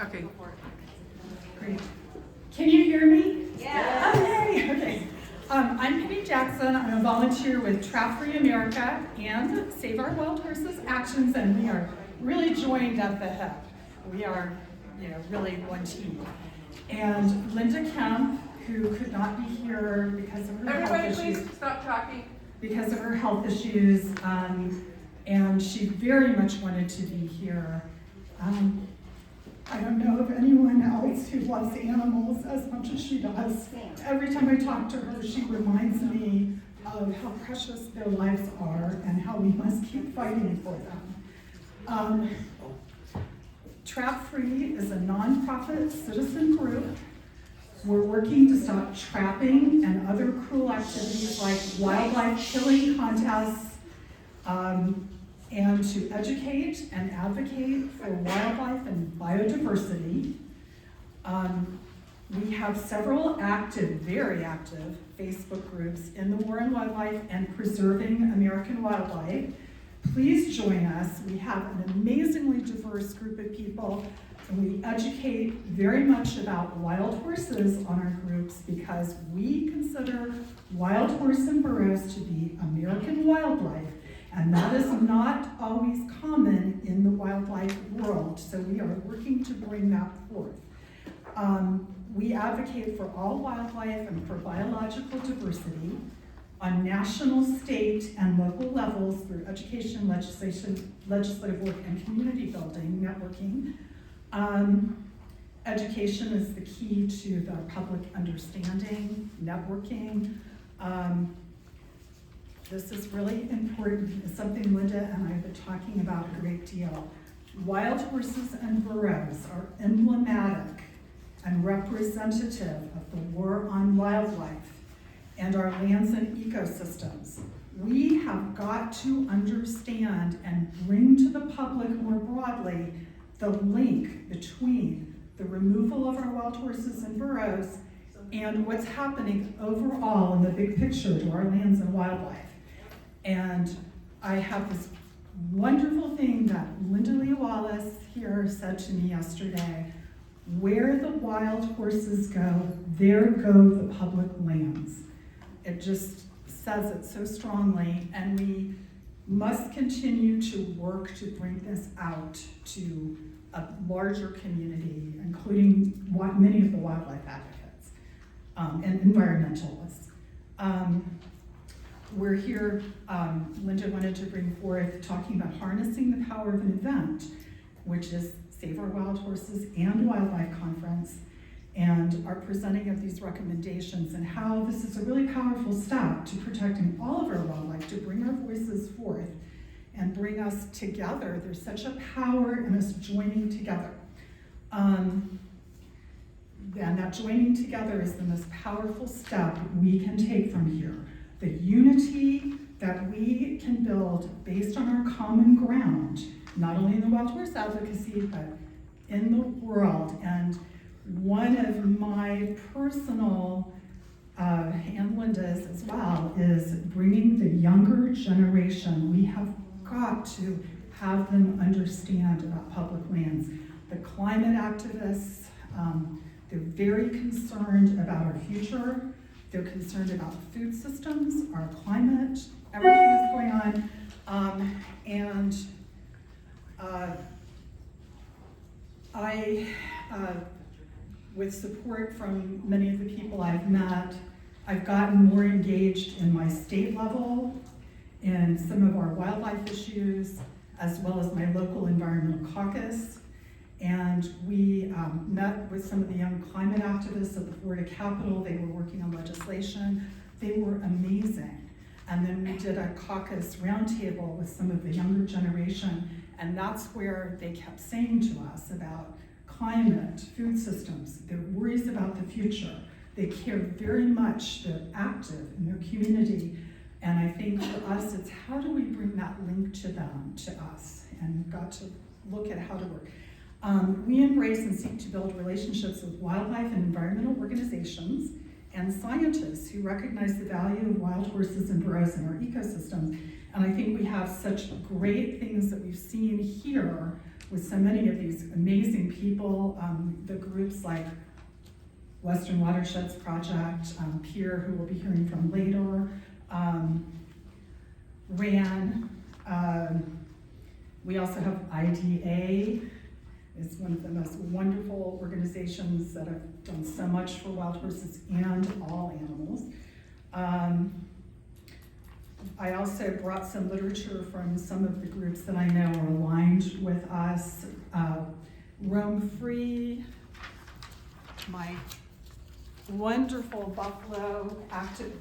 Okay. Great. Can you hear me? Yeah. Okay. I'm Penny Jackson. I'm a volunteer with Trap Free America and Save Our Wild Horses Actions, and we are really joined at the hip. We are, really one team. And Linda Kemp, who could not be here because of her Everybody, health issues. please stop talking. Because of her health issues, and she very much wanted to be here. I don't know of anyone else who loves animals as much as she does. Every time I talk to her, she reminds me of how precious their lives are and how we must keep fighting for them. Trap Free is a nonprofit citizen group. We're working to stop trapping and other cruel activities like wildlife killing contests, and to educate and advocate for wildlife and biodiversity. We have several active, very active Facebook groups in the War on Wildlife and Preserving American Wildlife. Please join us. We have an amazingly diverse group of people, and we educate very much about wild horses on our groups because we consider wild horse and burros to be American wildlife, and that is not always common in the wildlife world, so we are working to bring that forth. We advocate for all wildlife and for biological diversity on national, state, and local levels through education, legislation, legislative work, and community building, networking. Education is the key to the public understanding, networking. This is really important. It's something Linda and I have been talking about a great deal. Wild horses and burros are emblematic and representative of the war on wildlife and our lands and ecosystems. We have got to understand and bring to the public more broadly the link between the removal of our wild horses and burros and what's happening overall in the big picture to our lands and wildlife. And I have this wonderful thing that Linda Lee Wallace here said to me yesterday: where the wild horses go, there go the public lands. It just says it so strongly, and we must continue to work to bring this out to a larger community, including many of the wildlife advocates and environmentalists. We're here, Linda wanted to bring forth talking about harnessing the power of an event, which is Save Our Wild Horses and Wildlife Conference, and our presenting of these recommendations and how this is a really powerful step to protecting all of our wildlife, to bring our voices forth and bring us together. There's such a power in us joining together. And that joining together is the most powerful step we can take from here. The unity that we can build based on our common ground, not only in the wild horse advocacy, but in the world. And one of my personal, and Linda's as well, is bringing the younger generation. We have got to have them understand about public lands. The climate activists, they're very concerned about our future. They're concerned about the food systems, our climate, everything that's going on. With support from many of the people I've met, I've gotten more engaged in my state level, in some of our wildlife issues, as well as my local environmental caucus. And we met with some of the young climate activists at the Florida Capitol. They were working on legislation. They were amazing. And then we did a caucus roundtable with some of the younger generation, and that's where they kept saying to us about climate, food systems, their worries about the future. They care very much, they're active in their community. And I think for us, it's how do we bring that link to them, to us? And we've got to look at how to work. We embrace and seek to build relationships with wildlife and environmental organizations and scientists who recognize the value of wild horses and burros in our ecosystem. And I think we have such great things that we've seen here with so many of these amazing people, the groups like Western Watersheds Project, PEER, who we'll be hearing from later, RAN. We also have IDA. It's one of the most wonderful organizations that have done so much for wild horses and all animals. I also brought some literature from some of the groups that I know are aligned with us. Roam Free, my wonderful buffalo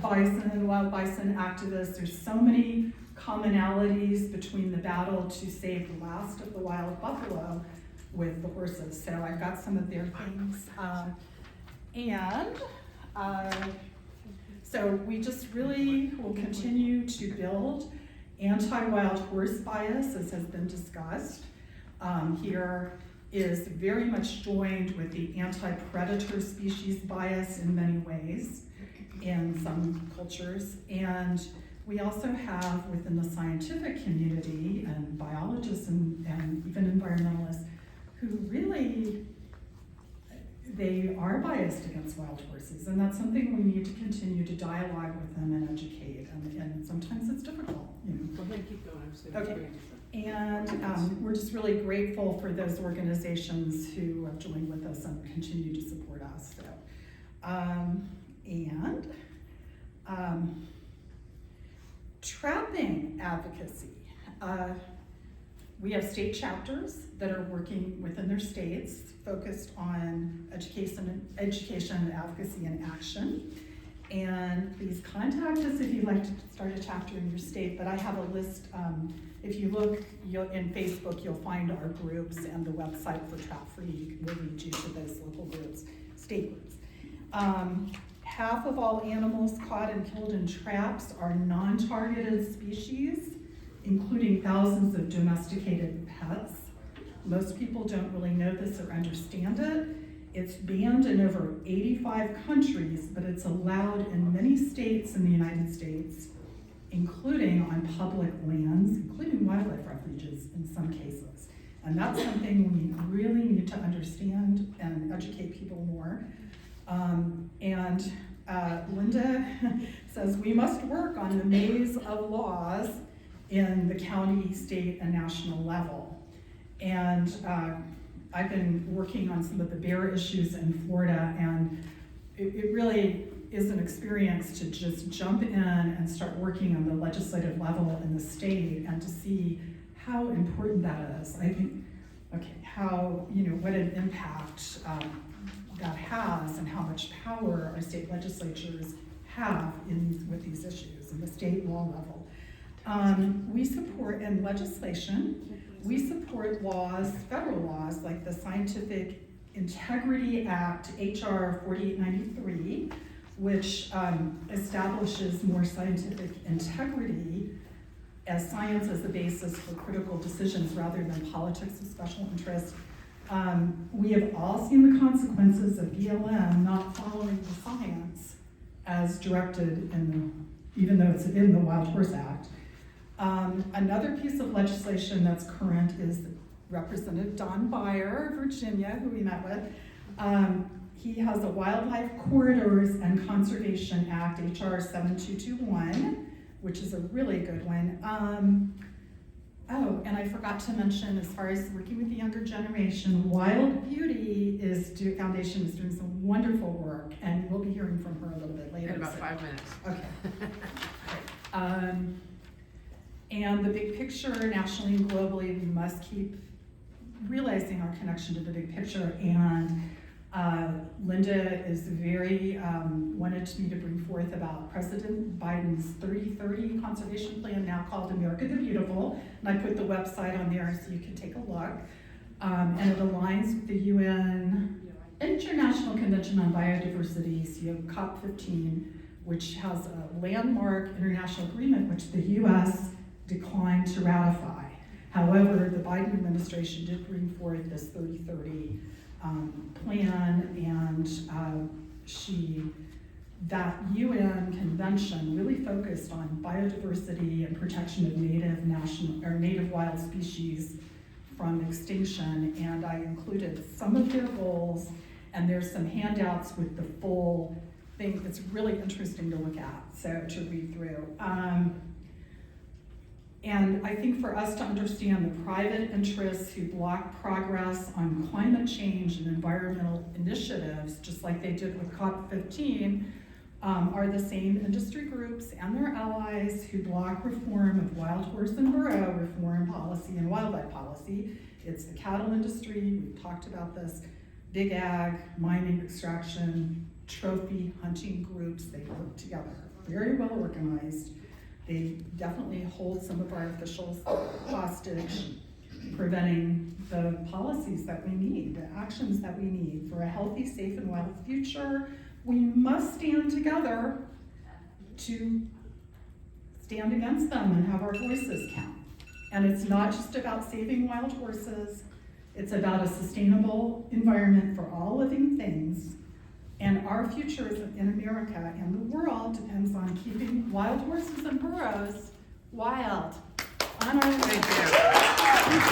bison, wild bison activists. There's so many commonalities between the battle to save the last of the wild buffalo with the horses. So I've got some of their things. So we just really will continue to build anti-wild horse bias, as has been discussed. Here is very much joined with the anti-predator species bias in many ways in some cultures. And we also have within the scientific community and biologists and even environmentalists who really, they are biased against wild horses, and that's something we need to continue to dialogue with them and educate, and sometimes it's difficult, you know. Well, then keep going. Okay. And we're just really grateful for those organizations who have joined with us and continue to support us. So, trapping advocacy. We have state chapters that are working within their states, focused on education, advocacy, and action. And please contact us if you'd like to start a chapter in your state. But I have a list. If you look in Facebook, you'll find our groups and the website for Trap Free. We'll lead you to those local groups, state groups. Half of all animals caught and killed in traps are non-targeted species, including thousands of domesticated pets. Most people don't really know this or understand it. It's banned in over 85 countries, but it's allowed in many states in the United States, including on public lands, including wildlife refuges in some cases. And that's something we really need to understand and educate people more. Linda says we must work on the maze of laws in the county, state, and national level. And I've been working on some of the bear issues in Florida, and it really is an experience to just jump in and start working on the legislative level in the state and to see how important that is. I think, how, what an impact that has and how much power our state legislatures have with these issues in the state law level. We support in legislation, we support laws, federal laws, like the Scientific Integrity Act, HR 4893, which establishes more scientific integrity as science as the basis for critical decisions rather than politics of special interest. We have all seen the consequences of BLM not following the science as directed even though it's in the Wild Horse Act. Another piece of legislation that's current is Representative Don Beyer of Virginia, who we met with. He has a Wildlife Corridors and Conservation Act, HR 7221, which is a really good one. And I forgot to mention, as far as working with the younger generation, Wild Beauty Foundation is doing some wonderful work, and we'll be hearing from her a little bit later. In about 5 minutes. Okay. And the big picture, nationally and globally, we must keep realizing our connection to the big picture. And Linda is very wanted me to bring forth about President Biden's 3030 conservation plan, now called America the Beautiful. And I put the website on there so you can take a look. And it aligns with the UN International Convention on Biodiversity, so COP15, which has a landmark international agreement which the US declined to ratify. However, the Biden administration did bring forth this 3030 plan, and that UN convention really focused on biodiversity and protection of native wild species from extinction, and I included some of their goals, and there's some handouts with the full thing that's really interesting to look at, so to read through. And I think for us to understand the private interests who block progress on climate change and environmental initiatives, just like they did with COP15, are the same industry groups and their allies who block reform of wild horse and burro reform policy and wildlife policy. It's the cattle industry, we've talked about this, big ag, mining, extraction, trophy hunting groups. They work together, very well organized. They definitely hold some of our officials hostage, preventing the policies that we need, the actions that we need for a healthy, safe, and wild future. We must stand together to stand against them and have our voices count. And it's not just about saving wild horses, it's about a sustainable environment for all living things. And our future in America and the world depends on keeping wild horses and burros wild. On our way. Thank you.